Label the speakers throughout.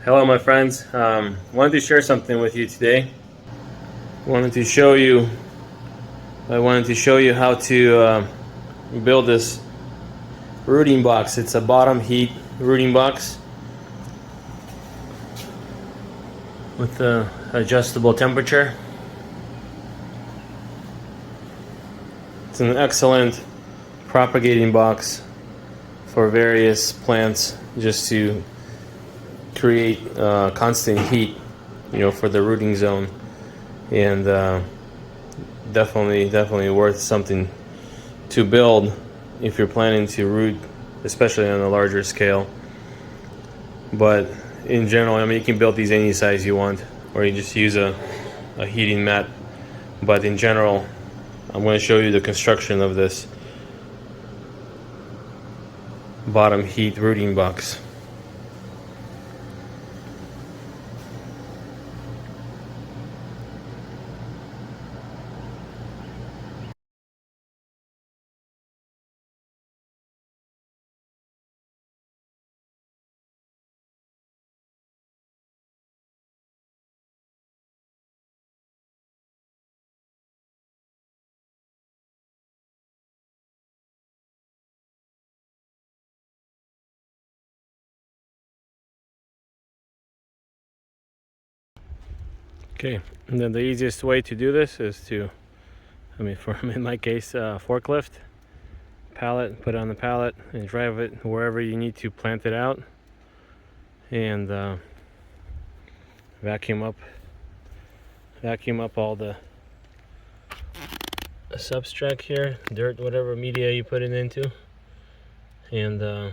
Speaker 1: Hello my friends, wanted to share something with you today. I wanted to show you how to build this rooting box. It's a bottom heat rooting box with the adjustable temperature. It's an excellent propagating box for various plants, just to create constant heat, for the rooting zone, and definitely worth something to build if you're planning to root, especially on a larger scale. But in general, you can build these any size you want, or you just use a heating mat. But in general, I'm going to show you the construction of this bottom heat rooting box. Okay, and then the easiest way to do this is to, in my case, forklift, pallet, put it on the pallet and drive it wherever you need to plant it out, and vacuum up all the substrate here, dirt, whatever media you put it into, and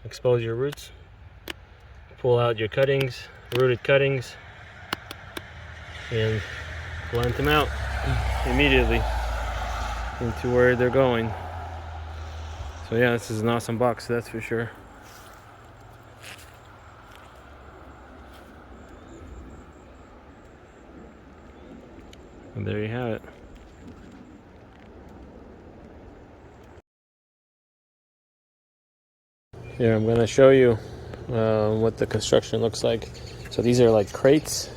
Speaker 1: expose your roots, pull out your cuttings, rooted cuttings, and plant them out immediately into where they're going. So yeah, this is an awesome box, that's for sure. And there you have it. Here, I'm going to show you what the construction looks like. So these are like crates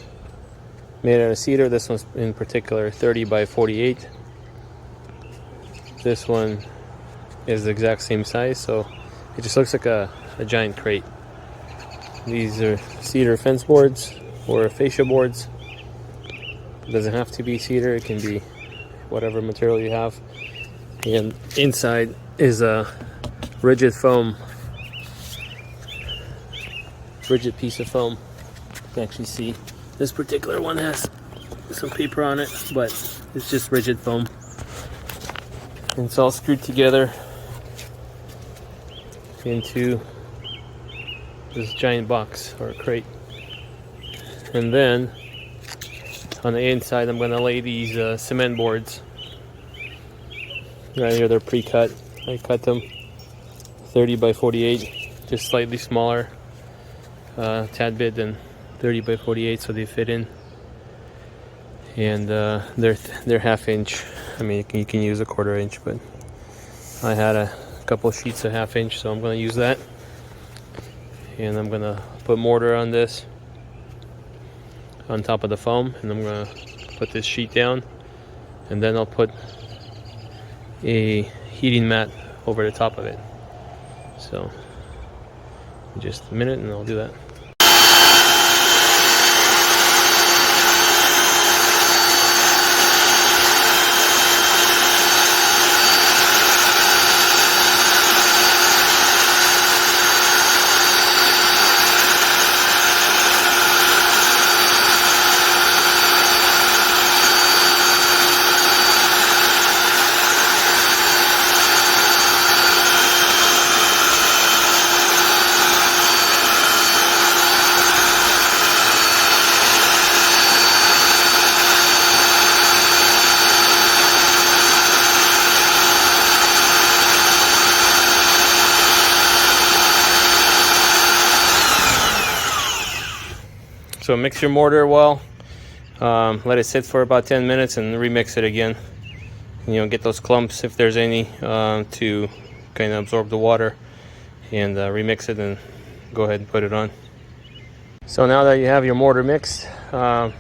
Speaker 1: made out of cedar. This one's in particular 30 by 48. This one is the exact same size, so it just looks like a giant crate. These are cedar fence boards or fascia boards. It doesn't have to be cedar, it can be whatever material you have. And inside is a rigid piece of foam. You can actually see this particular one has some paper on it, but it's just rigid foam. And it's all screwed together into this giant box or crate. And then on the inside, I'm going to lay these cement boards. Right here, they're pre-cut. I cut them 30 by 48, just slightly smaller, tad bit than 30 by 48, so they fit in. And they're half inch. You can use a 1/4 inch, but I had a couple sheets of 1/2 inch, so I'm going to use that. And I'm going to put mortar on this, on top of the foam, and I'm going to put this sheet down, and then I'll put a heating mat over the top of it. So just a minute and I'll do that. So mix your mortar well, let it sit for about 10 minutes and remix it again. Get those clumps, if there's any, to kind of absorb the water, and remix it and go ahead and put it on. So now that you have your mortar mixed, I'm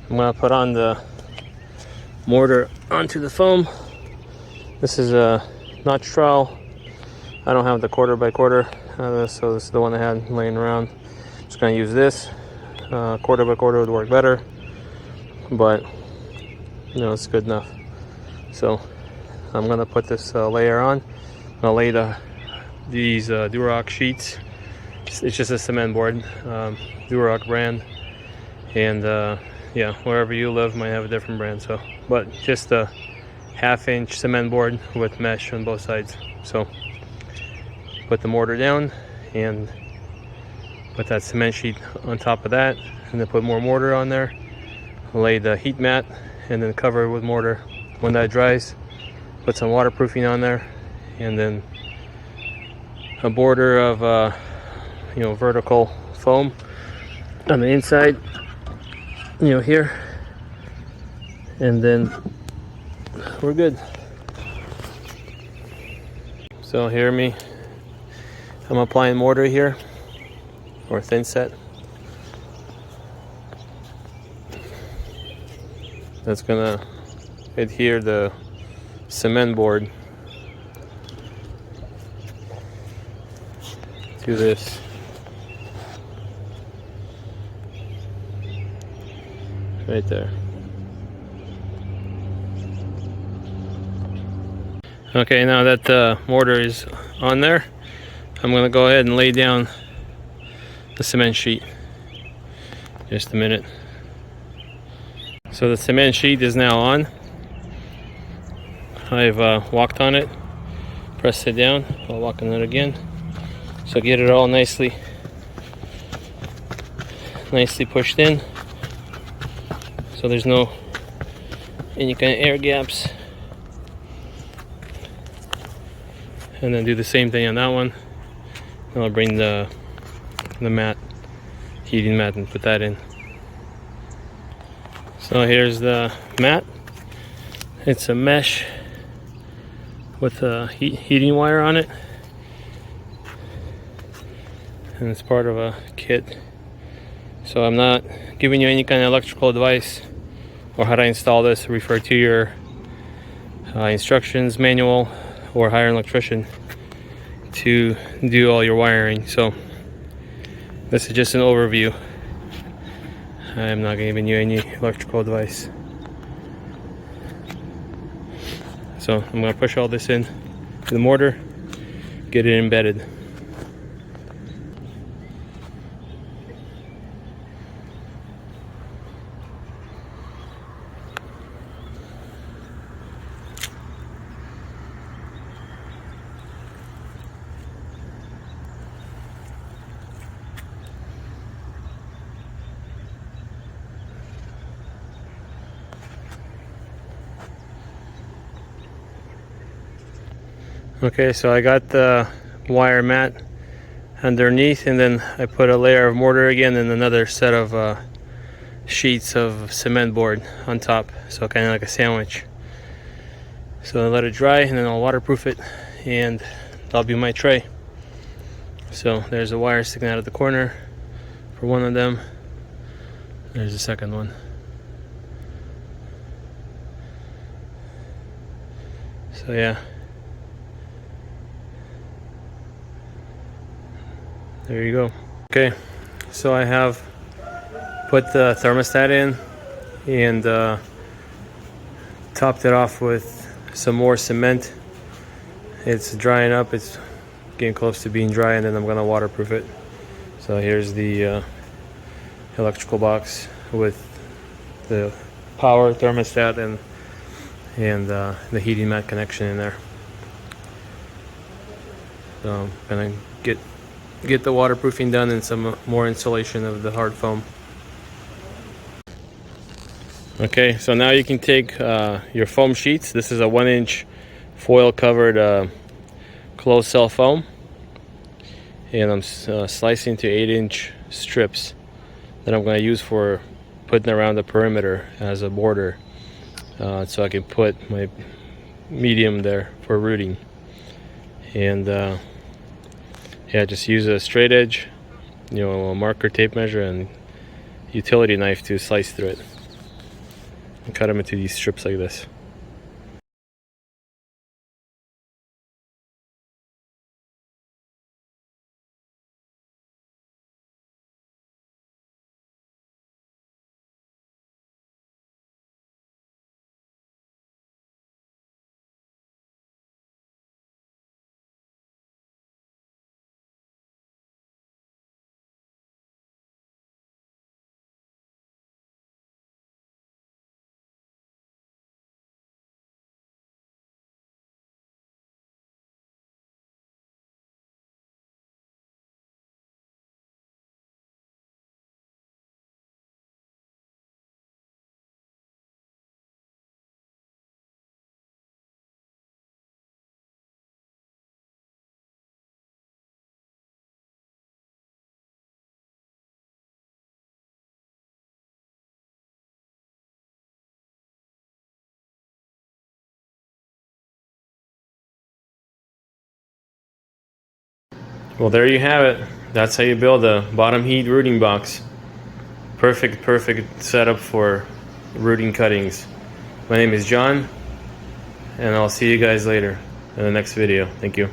Speaker 1: going to put on the mortar onto the foam. This is a notch trowel. I don't have the 1/4 by 1/4, so this is the one I had laying around. Just going to use this. 1/4 by 1/4 would work better, but you know, it's good enough. So I'm going to put this layer on. I'm going to lay these Durock sheets. It's just a cement board, Durock brand, and yeah, wherever you live might have a different brand. So, but just a 1/2 inch cement board with mesh on both sides. So put the mortar down and put that cement sheet on top of that, and then put more mortar on there. Lay the heat mat and then cover it with mortar. When that dries, put some waterproofing on there, and then a border of you know, vertical foam on the inside, you know, here, and then we're good. So hear me, I'm applying mortar here, or thin set. That's gonna adhere the cement board to this. Right there. Okay, now that the mortar is on there, I'm going to go ahead and lay down the cement sheet. Just a minute. So the cement sheet is now on. I've walked on it, pressed it down. I'll walk on it again. So get it all nicely pushed in, so there's no any kind of air gaps. And then do the same thing on that one. And I'll bring the mat, heating mat, and put that in. So here's the mat. It's a mesh with a heating wire on it, and it's part of a kit. So I'm not giving you any kind of electrical advice or how to install this. Refer to your instructions manual or hire an electrician to do all your wiring. So this is just an overview. I'm not giving you any electrical advice. So I'm going to push all this in to the mortar, get it embedded. Okay, so I got the wire mat underneath, and then I put a layer of mortar again and another set of sheets of cement board on top, so kind of like a sandwich. So I let it dry, and then I'll waterproof it, and that'll be my tray. So there's a wire sticking out of the corner for one of them. There's the second one. So yeah, there you go. Okay, so I have put the thermostat in and topped it off with some more cement. It's drying up, it's getting close to being dry, and then I'm gonna waterproof it. So here's the electrical box with the power thermostat and the heating mat connection in there. So I'm gonna get the waterproofing done and some more insulation of the hard foam. Okay, so now you can take your foam sheets. This is a 1-inch foil covered closed cell foam, and I'm slicing to 8-inch strips that I'm going to use for putting around the perimeter as a border, so I can put my medium there for rooting. And yeah, just use a straight edge a marker, tape measure, and utility knife to slice through it and cut them into these strips like this. Well, there you have it. That's how you build a bottom heat rooting box. Perfect setup for rooting cuttings. My name is John, and I'll see you guys later in the next video. Thank you.